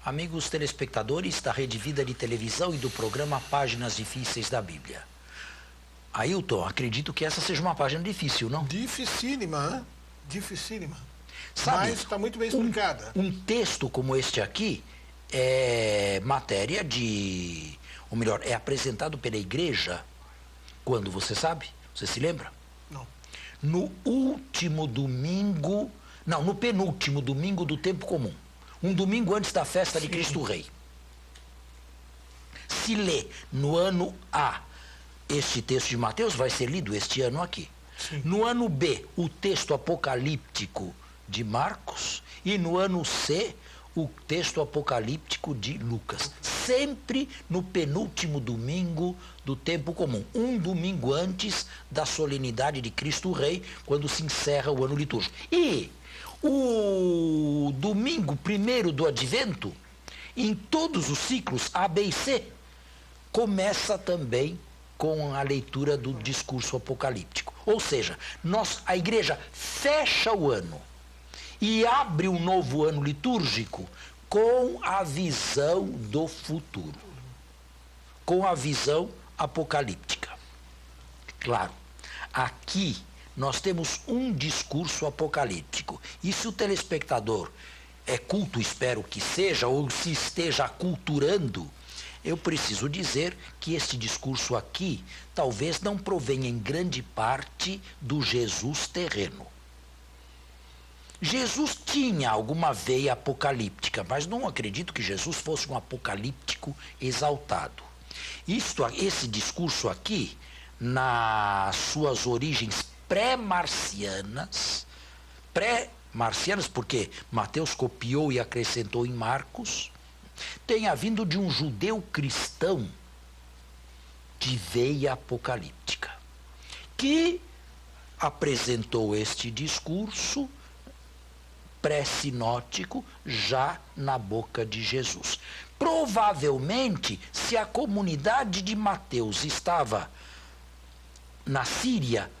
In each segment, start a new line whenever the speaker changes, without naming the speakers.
amigos telespectadores da Rede Vida de Televisão e do programa Páginas Difíceis da Bíblia. Ailton, acredito que essa seja uma página difícil, não?
Dificílima, hein? Dificílima.
Sabe,
mas está muito bem explicada.
Um texto como este aqui é matéria de... Ou melhor, é apresentado pela igreja quando, você sabe? Você se lembra?
Não.
No último domingo... Não, no penúltimo domingo do tempo comum. Um domingo antes da festa de Cristo Rei. Se lê no ano A este texto de Mateus, vai ser lido este ano aqui.
Sim.
No ano B, o texto apocalíptico de Marcos. E no ano C, o texto apocalíptico de Lucas. Sempre no penúltimo domingo do tempo comum. Um domingo antes da solenidade de Cristo Rei, quando se encerra o ano litúrgico. E o domingo primeiro do Advento, em todos os ciclos A, B e C, começa também com a leitura do discurso apocalíptico. Ou seja, a igreja fecha o ano e abre um novo ano litúrgico com a visão do futuro, com a visão apocalíptica. Claro, aqui nós temos um discurso apocalíptico. E se o telespectador é culto, espero que seja, ou se esteja aculturando, eu preciso dizer que este discurso aqui talvez não provenha em grande parte do Jesus terreno. Jesus tinha alguma veia apocalíptica, mas não acredito que Jesus fosse um apocalíptico exaltado. Esse discurso aqui, nas suas origens pré-marcianas, porque Mateus copiou e acrescentou em Marcos, tenha vindo de um judeu cristão de veia apocalíptica, que apresentou este discurso pré-sinótico já na boca de Jesus. Provavelmente, se a comunidade de Mateus estava na Síria,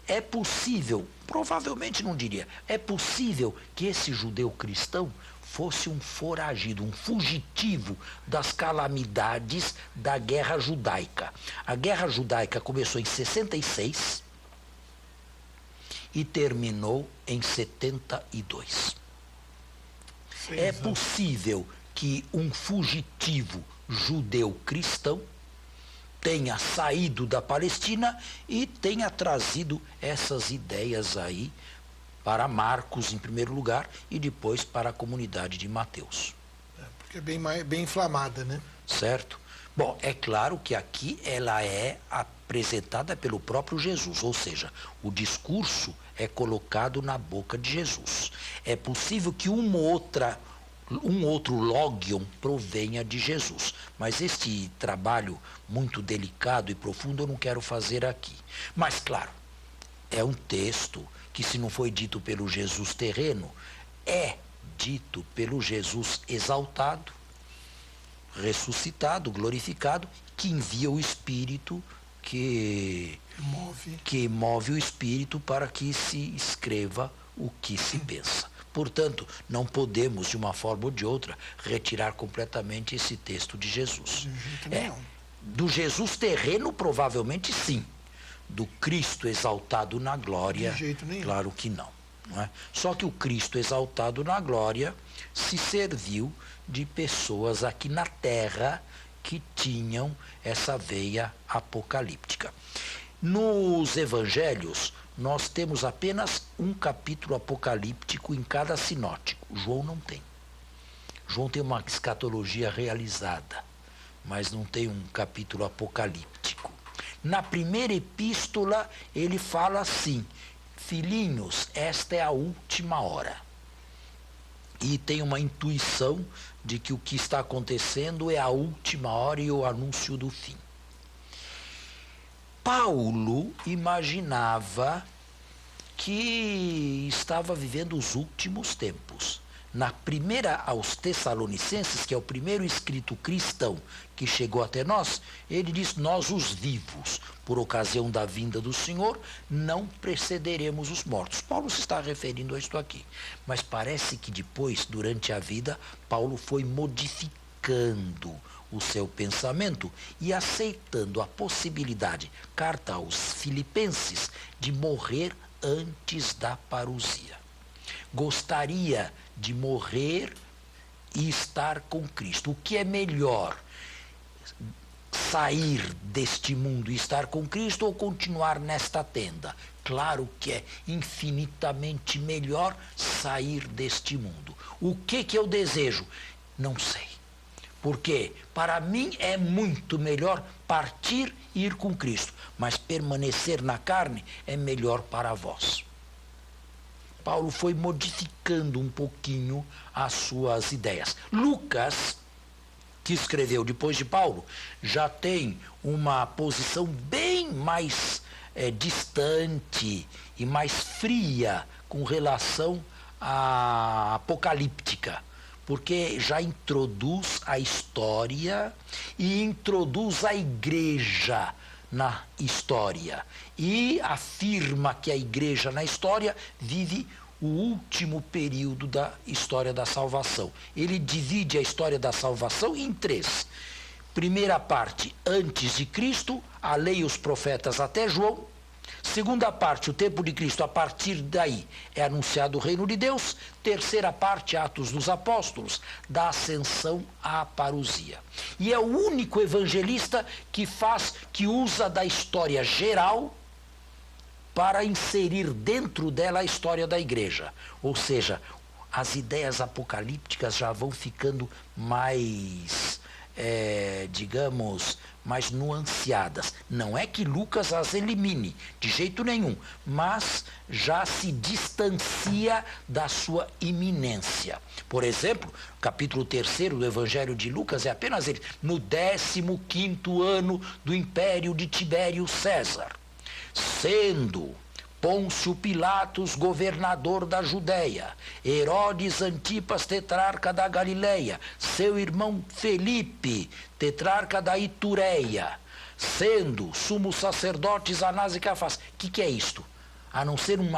é possível, provavelmente não diria, é possível que esse judeu cristão fosse um foragido, um fugitivo das calamidades da Guerra Judaica. A Guerra Judaica começou em 66 e terminou em 72. É possível que um fugitivo judeu cristão tenha saído da Palestina e tenha trazido essas ideias aí para Marcos em primeiro lugar e depois para a comunidade de Mateus.
Porque é bem inflamada, né?
Certo? Bom, é claro que aqui ela é apresentada pelo próprio Jesus, ou seja, o discurso é colocado na boca de Jesus. É possível que um outro logion provenha de Jesus, mas este trabalho muito delicado e profundo eu não quero fazer aqui. Mas claro, é um texto que, se não foi dito pelo Jesus terreno, é dito pelo Jesus exaltado, ressuscitado, glorificado, que envia o Espírito que move o Espírito para que se escreva o que se pensa. Portanto, não podemos, de uma forma ou de outra, retirar completamente esse texto de Jesus. Do Jesus terreno, provavelmente sim. Do Cristo exaltado na glória,
de jeito nenhum.
Claro que não. Não é? Só que o Cristo exaltado na glória se serviu de pessoas aqui na terra que tinham essa veia apocalíptica. Nos evangelhos, nós temos apenas um capítulo apocalíptico em cada sinótico. João não tem. João tem uma escatologia realizada, mas não tem um capítulo apocalíptico. Na primeira epístola, ele fala assim: filhinhos, esta é a última hora. E tem uma intuição de que o que está acontecendo é a última hora e o anúncio do fim. Paulo imaginava que estava vivendo os últimos tempos. na primeira aos Tessalonicenses, que é o primeiro escrito cristão que chegou até nós, ele diz: nós os vivos, por ocasião da vinda do Senhor, não precederemos os mortos. Paulo se está referindo a isto aqui. Mas parece que depois, durante a vida, Paulo foi modificando o seu pensamento e aceitando a possibilidade, carta aos Filipenses, de morrer antes da parousia. Gostaria de morrer e estar com Cristo. O que é melhor? Sair deste mundo e estar com Cristo ou continuar nesta tenda? Claro que é infinitamente melhor sair deste mundo. O que eu desejo? Não sei. Porque para mim é muito melhor partir e ir com Cristo, mas permanecer na carne é melhor para vós. Paulo foi modificando um pouquinho as suas ideias. Lucas, que escreveu depois de Paulo, já tem uma posição bem mais distante e mais fria com relação à apocalíptica, porque já introduz a história e introduz a igreja na história. E afirma que a igreja na história vive o último período da história da salvação. Ele divide a história da salvação em três. Primeira parte, antes de Cristo, a lei e os profetas até João. Segunda parte, o tempo de Cristo, a partir daí é anunciado o reino de Deus. Terceira parte, Atos dos Apóstolos, da ascensão à parousia. E é o único evangelista que usa da história geral para inserir dentro dela a história da igreja. Ou seja, as ideias apocalípticas já vão ficando mais, mais nuanceadas. Não é que Lucas as elimine, de jeito nenhum, mas já se distancia da sua iminência. Por exemplo, capítulo 3º do Evangelho de Lucas é apenas ele: no 15º ano do império de Tibério César, sendo Pôncio Pilatos governador da Judéia, Herodes Antipas tetrarca da Galileia, seu irmão Felipe tetrarca da Itureia, sendo sumos sacerdotes Anás e Cafás. O que é isto? A não ser um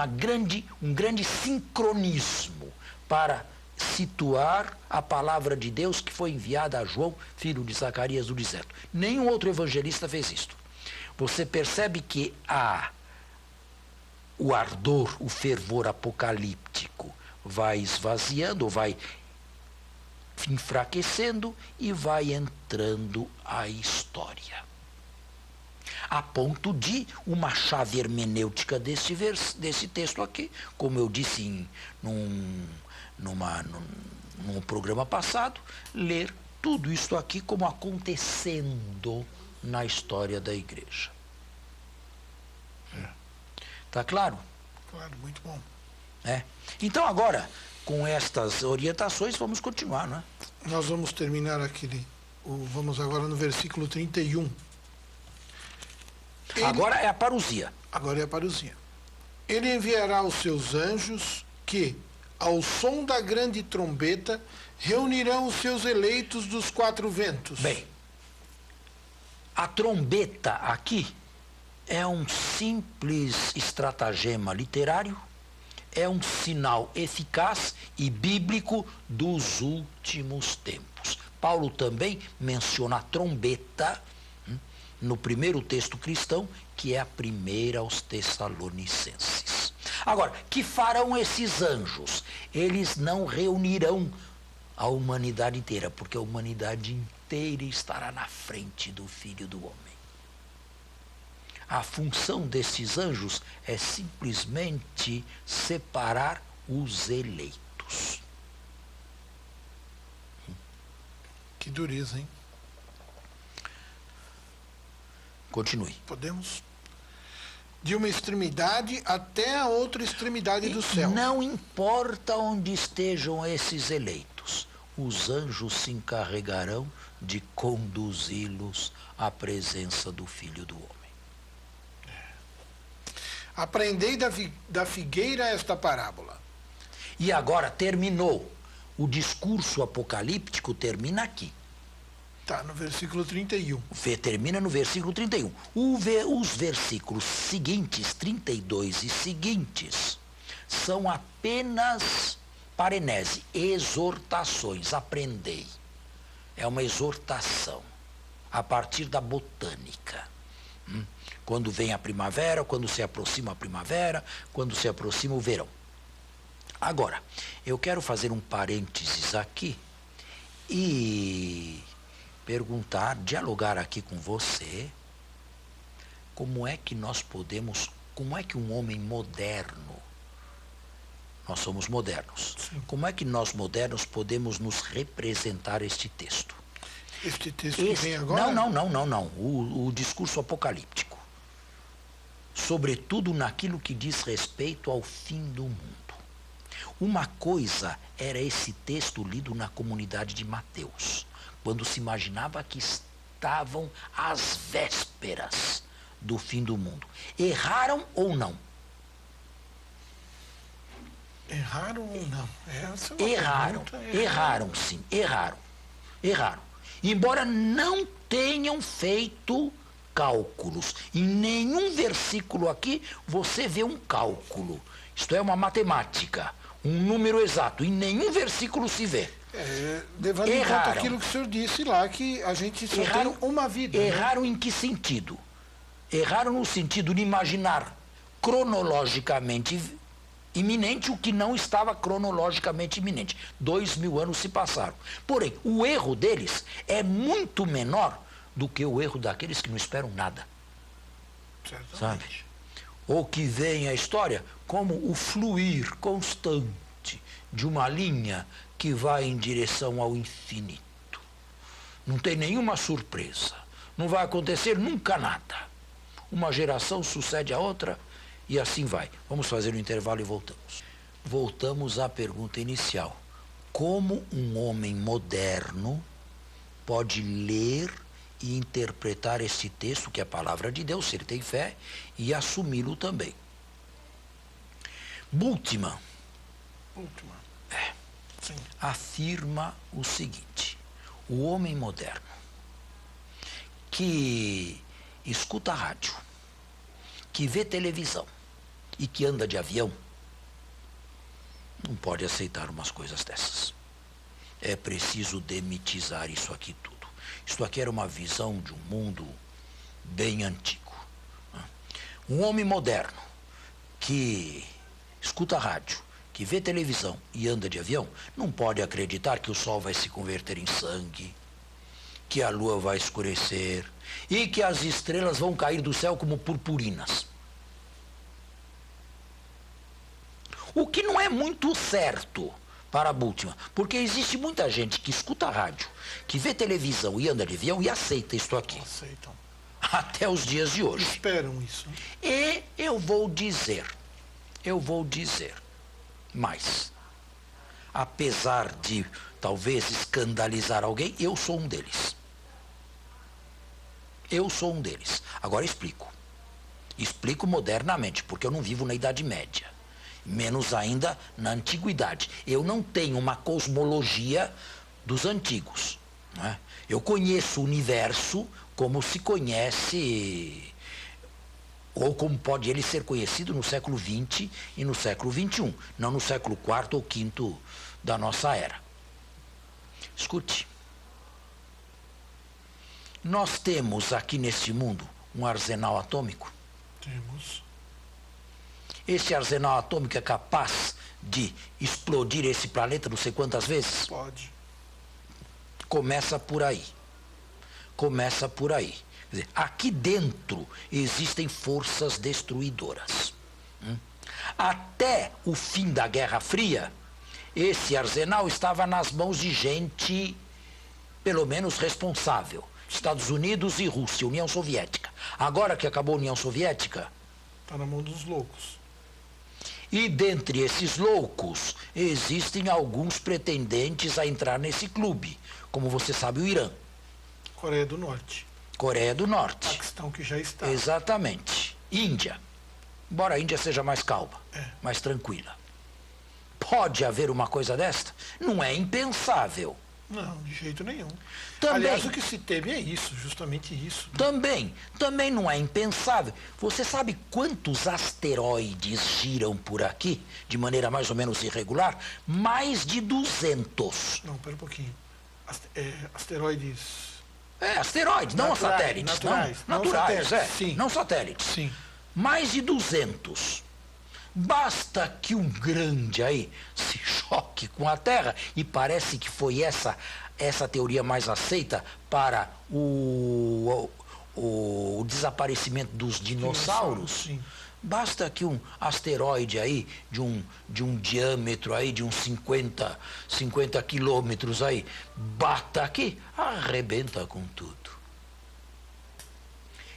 grande sincronismo para situar a palavra de Deus que foi enviada a João, filho de Zacarias do deserto. Nenhum outro evangelista fez isto. Você percebe que o ardor, o fervor apocalíptico vai esvaziando, vai enfraquecendo e vai entrando a história. A ponto de uma chave hermenêutica desse texto aqui, como eu disse num programa passado, ler tudo isso aqui como acontecendo na história da igreja. Tá claro?
Claro, muito bom.
Então agora, com estas orientações, vamos continuar, não é?
Nós vamos terminar vamos agora no versículo 31.
Agora é a parousia.
Agora é a parousia. Ele enviará os seus anjos que, ao som da grande trombeta, reunirão os seus eleitos dos quatro ventos.
Bem, a trombeta aqui é um simples estratagema literário, é um sinal eficaz e bíblico dos últimos tempos. Paulo também menciona a trombeta no primeiro texto cristão, que é a primeira aos Tessalonicenses. Agora, que farão esses anjos? Eles não reunirão a humanidade inteira, porque a humanidade inteira estará na frente do Filho do Homem. A função desses anjos é simplesmente separar os eleitos.
Que dureza, hein?
Continue.
Podemos? De uma extremidade até a outra extremidade do céu.
Não importa onde estejam esses eleitos, os anjos se encarregarão de conduzi-los à presença do Filho do Homem.
Aprendei da figueira esta parábola.
E agora terminou O discurso apocalíptico termina aqui.
Tá, no versículo 31.
Termina no versículo 31. Os versículos seguintes, 32 e seguintes, são apenas parenese, exortações. Aprendei. É uma exortação a partir da botânica. Quando vem a primavera, quando se aproxima a primavera, quando se aproxima o verão. Agora, eu quero fazer um parênteses aqui e perguntar, dialogar aqui com você, como é que um homem moderno, nós somos modernos,
Sim.
como é que nós modernos podemos nos representar este texto?
Este texto que vem agora?
Não. O discurso apocalíptico. Sobretudo naquilo que diz respeito ao fim do mundo. Uma coisa era esse texto lido na comunidade de Mateus, quando se imaginava que estavam às vésperas do fim do mundo. Erraram ou não?
Erraram ou não? Essa é uma pergunta.
Erraram sim, erraram. Embora não tenham feito cálculos. Em nenhum versículo aqui você vê um cálculo. Isto é uma matemática, um número exato. Em nenhum versículo se vê.
Levando em conta aquilo que o senhor disse lá, que a gente só tem uma vida.
Erraram, né? Em que sentido? Erraram no sentido de imaginar cronologicamente iminente o que não estava cronologicamente iminente. 2000 anos se passaram. Porém, o erro deles é muito menor do que o erro daqueles que não esperam nada.
Certamente.
Sabe? Ou que veem a história como o fluir constante de uma linha que vai em direção ao infinito. Não tem nenhuma surpresa. Não vai acontecer nunca nada. Uma geração sucede a outra e assim vai. Vamos fazer um intervalo e voltamos. Voltamos à pergunta inicial. Como um homem moderno pode ler e interpretar esse texto, que é a palavra de Deus, se ele tem fé, e assumi-lo também? Bultmann afirma o seguinte: o homem moderno que escuta rádio, que vê televisão e que anda de avião, não pode aceitar umas coisas dessas. É preciso demitizar isso aqui tudo. Isto aqui era uma visão de um mundo bem antigo. Um homem moderno que escuta rádio, que vê televisão e anda de avião, não pode acreditar que o sol vai se converter em sangue, que a lua vai escurecer e que as estrelas vão cair do céu como purpurinas. O que não é muito certo para Bultmann, porque existe muita gente que escuta rádio, que vê televisão e anda de avião e aceita isto aqui.
Aceitam.
Até os dias de hoje.
Esperam isso.
E eu vou dizer mais. Apesar de talvez escandalizar alguém, eu sou um deles. Agora explico. Explico modernamente, porque eu não vivo na Idade Média. Menos ainda na Antiguidade. Eu não tenho uma cosmologia dos antigos. Né? Eu conheço o universo como se conhece, ou como pode ele ser conhecido no século XX e no século XXI, não no século IV ou V da nossa era. Escute. Nós temos aqui neste mundo um arsenal atômico.
Temos.
Esse arsenal atômico é capaz de explodir esse planeta não sei quantas vezes?
Pode.
Começa por aí. Quer dizer, aqui dentro existem forças destruidoras. Até o fim da Guerra Fria, esse arsenal estava nas mãos de gente, pelo menos responsável. Estados Unidos e Rússia, União Soviética. Agora que acabou a União Soviética...
está na mão dos loucos.
E dentre esses loucos, existem alguns pretendentes a entrar nesse clube. Como você sabe, o Irã.
Coreia do Norte.
Paquistão,
que já está.
Exatamente. Índia. Embora a Índia seja mais calma, mais tranquila. Pode haver uma coisa desta? Não é impensável.
Não, de jeito nenhum.
Também.
Aliás, o que se teme é isso, justamente isso.
Também não é impensável. Você sabe quantos asteroides giram por aqui, de maneira mais ou menos irregular? Mais de 200.
Não, pera um pouquinho. Asteroides...
Asteroides, não
Naturais,
satélites.
naturais.
Não,
Não
naturais,
satélites, sim.
não satélites.
Sim.
Mais de 200. Basta que um grande aí se choque com a Terra, e parece que foi essa teoria mais aceita para o desaparecimento dos dinossauros.
Sim.
Basta que um asteroide aí de um diâmetro aí de uns 50 quilômetros aí bata aqui, arrebenta com tudo.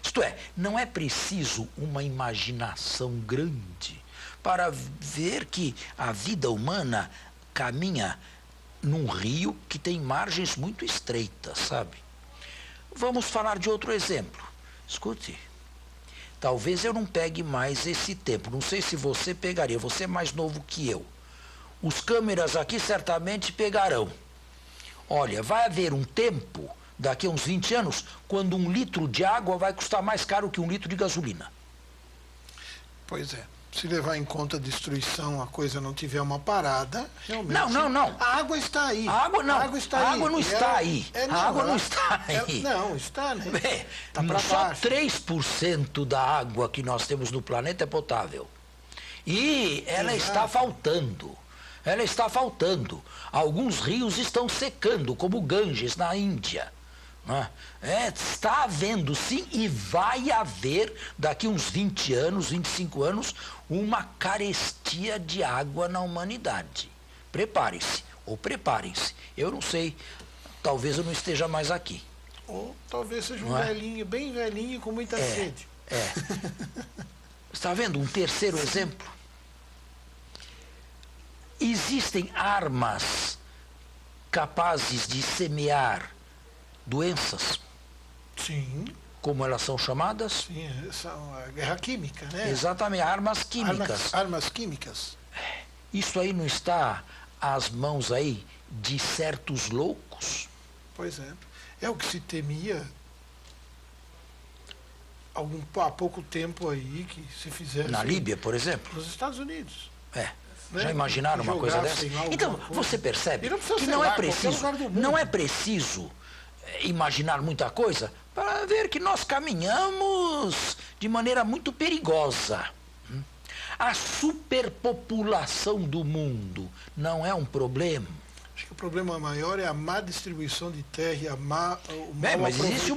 Isto é, não é preciso uma imaginação grande para ver que a vida humana caminha num rio que tem margens muito estreitas, sabe? Vamos falar de outro exemplo. Escute, talvez eu não pegue mais esse tempo, não sei se você pegaria, você é mais novo que eu. Os câmeras aqui certamente pegarão. Olha, vai haver um tempo, daqui a uns 20 anos, quando 1 litro de água vai custar mais caro que 1 litro de gasolina.
Pois é. Se levar em conta a destruição, a coisa não tiver uma parada, realmente...
Não.
A água está aí.
A água não.
A água está
a
aí.
água não está aí.
Não,
a água não está aí.
Não, está, né? Tá pra
Só
baixo.
3% da água que nós temos no planeta é potável. E ela está faltando. Ela está faltando. Alguns rios estão secando, como o Ganges, na Índia. Está havendo, sim, e vai haver, daqui uns 20 anos, 25 anos, uma carestia de água na humanidade. Preparem-se, ou preparem-se. Eu não sei, talvez eu não esteja mais aqui.
Ou talvez seja um velhinho, bem velhinho, com muita sede.
Está vendo um terceiro exemplo? Existem armas capazes de semear doenças.
Sim.
Como elas são chamadas?
Sim, são a guerra química, né?
Exatamente, armas químicas.
Armas químicas.
Isso aí não está às mãos aí de certos loucos?
Pois é. É o que se temia há pouco tempo aí que se fizesse...
Na Líbia, por exemplo?
Nos Estados Unidos.
Né?
Já
imaginaram uma coisa dessa? Então, você percebe que não é preciso imaginar muita coisa para ver que nós caminhamos de maneira muito perigosa. A superpopulação do mundo não é um problema.
Acho que o problema maior é a má distribuição de terra e o mau
mas existe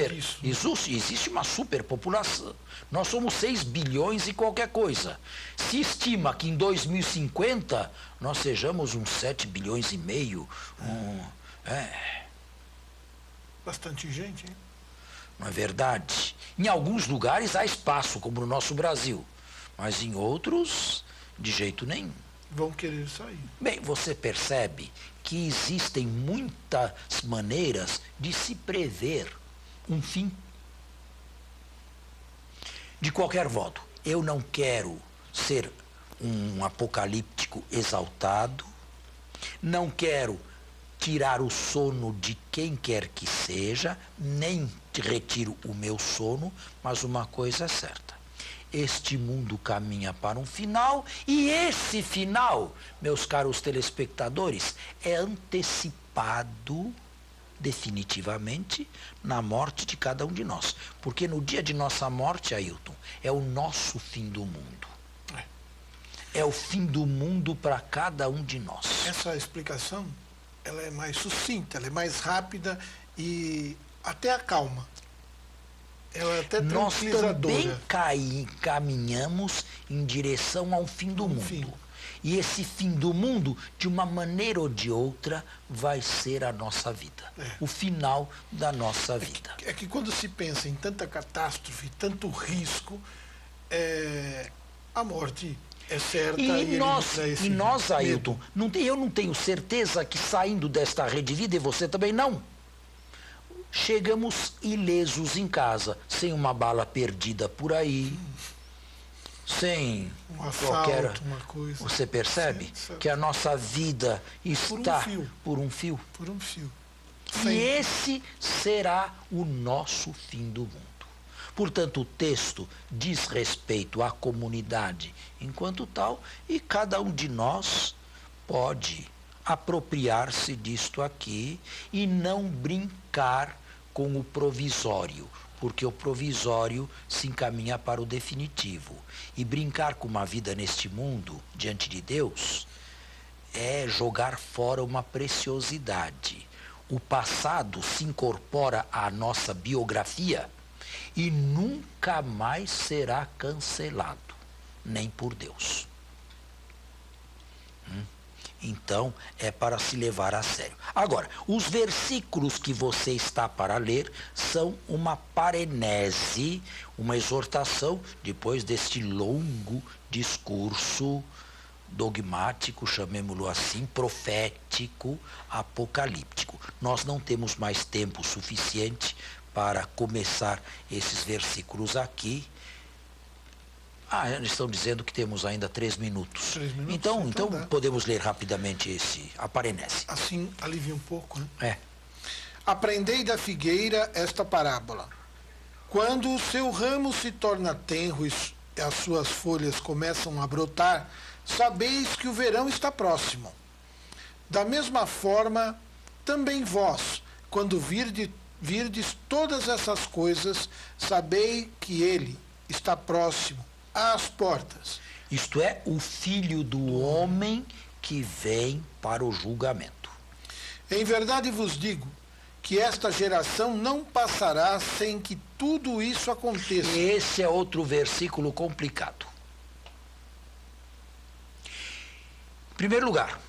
disso.
uma superpopulação. Nós somos 6 bilhões e qualquer coisa. Se estima que em 2050 nós sejamos uns 7 bilhões e meio.
Bastante gente, hein?
Não é verdade? Em alguns lugares há espaço, como no nosso Brasil. Mas em outros, de jeito nenhum.
Vão querer sair.
Bem, você percebe que existem muitas maneiras de se prever um fim. De qualquer modo, eu não quero ser um apocalíptico exaltado, não quero tirar o sono de quem quer que seja, nem retiro o meu sono, mas uma coisa é certa. Este mundo caminha para um final, e esse final, meus caros telespectadores, é antecipado definitivamente na morte de cada um de nós. Porque no dia de nossa morte, Ailton, é o nosso fim do mundo. É o fim do mundo para cada um de nós.
Essa explicação, ela é mais sucinta, ela é mais rápida e até acalma. Ela é até tranquilizadora.
Nós também caminhamos em direção ao fim do mundo.
Fim.
E esse fim do mundo, de uma maneira ou de outra, vai ser a nossa vida. O final da nossa vida.
É que quando se pensa em tanta catástrofe, tanto risco, a morte é certa.
E nós, Ailton, eu não tenho certeza que saindo desta rede vida, e você também não, chegamos ilesos em casa, sem uma bala perdida por aí, sem
Um assalto,
qualquer...
uma coisa.
Você percebe que a nossa vida está por um fio.
Por um fio.
E esse será o nosso fim do mundo. Portanto, o texto diz respeito à comunidade enquanto tal, e cada um de nós pode apropriar-se disto aqui e não brincar com o provisório, porque o provisório se encaminha para o definitivo. E brincar com uma vida neste mundo, diante de Deus, é jogar fora uma preciosidade. O passado se incorpora à nossa biografia e nunca mais será cancelado, nem por Deus. Então, é para se levar a sério. Agora, os versículos que você está para ler são uma parenese, uma exortação, depois deste longo discurso dogmático, chamemo-lo assim, profético, apocalíptico. Nós não temos mais tempo suficiente para começar esses versículos aqui. Eles estão dizendo que temos ainda 3 minutos.
3 minutos?
Então podemos ler rapidamente a parenese.
Assim alivia um pouco, né?
É.
Aprendei da figueira esta parábola. Quando o seu ramo se torna tenro e as suas folhas começam a brotar, sabeis que o verão está próximo. Da mesma forma, também vós, quando virdes todas essas coisas, sabei que ele está próximo às portas.
Isto é, o Filho do Homem que vem para o julgamento.
Em verdade vos digo que esta geração não passará sem que tudo isso aconteça.
Esse é outro versículo complicado. Em primeiro lugar,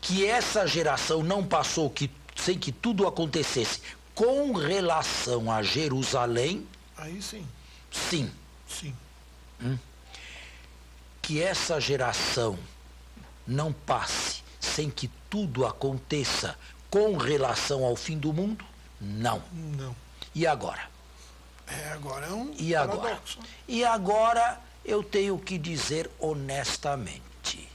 que essa geração não passou sem que tudo acontecesse com relação a Jerusalém.
Aí sim.
Sim.
Sim.
Que essa geração não passe sem que tudo aconteça com relação ao fim do mundo? Não.
Não.
E agora?
Agora é um
paradoxo. E agora eu tenho que dizer honestamente,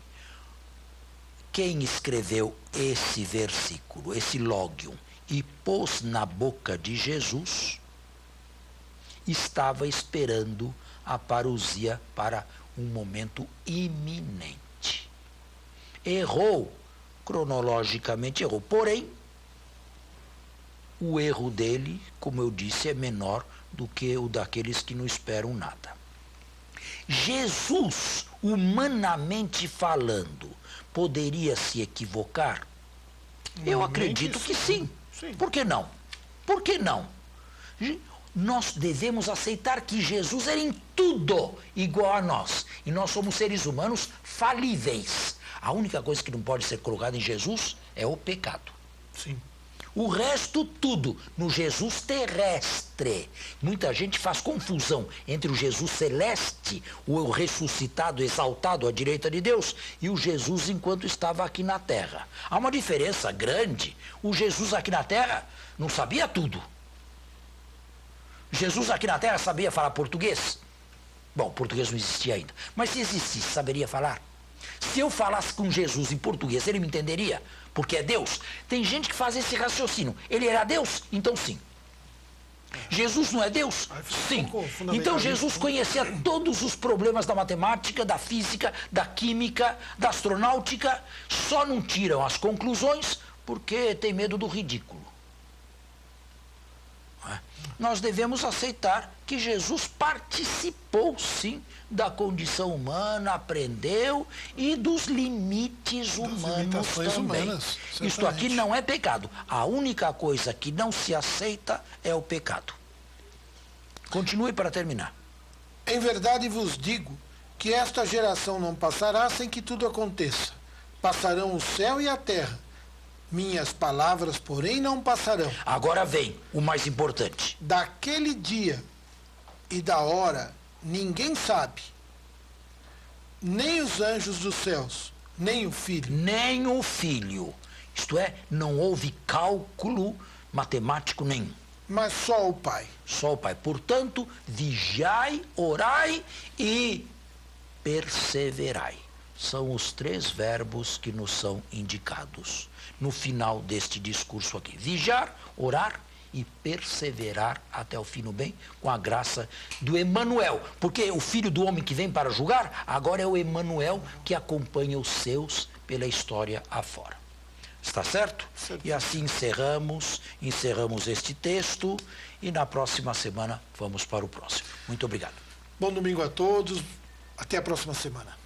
quem escreveu esse versículo, esse logion, e pôs na boca de Jesus, estava esperando a parousia para um momento iminente. Errou, cronologicamente errou. Porém, o erro dele, como eu disse, é menor do que o daqueles que não esperam nada. Jesus, humanamente falando, poderia se equivocar? Eu acredito que sim. Por que não? Por que não? Nós devemos aceitar que Jesus era em tudo igual a nós. E nós somos seres humanos falíveis. A única coisa que não pode ser colocada em Jesus é o pecado.
Sim.
O resto, tudo, no Jesus terrestre. Muita gente faz confusão entre o Jesus celeste, o ressuscitado, exaltado à direita de Deus, e o Jesus enquanto estava aqui na terra. Há uma diferença grande. O Jesus aqui na terra não sabia tudo. Jesus aqui na terra sabia falar português? Bom, português não existia ainda. Mas se existisse, saberia falar? Se eu falasse com Jesus em português, ele me entenderia? Porque é Deus? Tem gente que faz esse raciocínio. Ele era Deus? Então sim. Jesus não é Deus? Sim. Então Jesus conhecia todos os problemas da matemática, da física, da química, da astronáutica. Só não tiram as conclusões porque tem medo do ridículo. Nós devemos aceitar que Jesus participou, sim, da condição humana, aprendeu e dos limites humanos também. Isto aqui não é pecado. A única coisa que não se aceita é o pecado. Continue para terminar.
Em verdade vos digo que esta geração não passará sem que tudo aconteça. Passarão o céu e a terra. Minhas palavras, porém, não passarão.
Agora vem o mais importante.
Daquele dia e da hora ninguém sabe, nem os anjos dos céus, nem o Filho.
Nem o Filho. Isto é, não houve cálculo matemático nenhum.
Mas só o Pai.
Só o Pai. Portanto, vigiai, orai e perseverai. São os 3 verbos que nos são indicados no final deste discurso aqui. Vigiar, orar e perseverar até o fim no bem, com a graça do Emanuel. Porque o Filho do Homem que vem para julgar, agora é o Emanuel que acompanha os seus pela história afora. Está certo?
Certo.
E assim encerramos este texto e na próxima semana vamos para o próximo. Muito obrigado.
Bom domingo a todos. Até a próxima semana.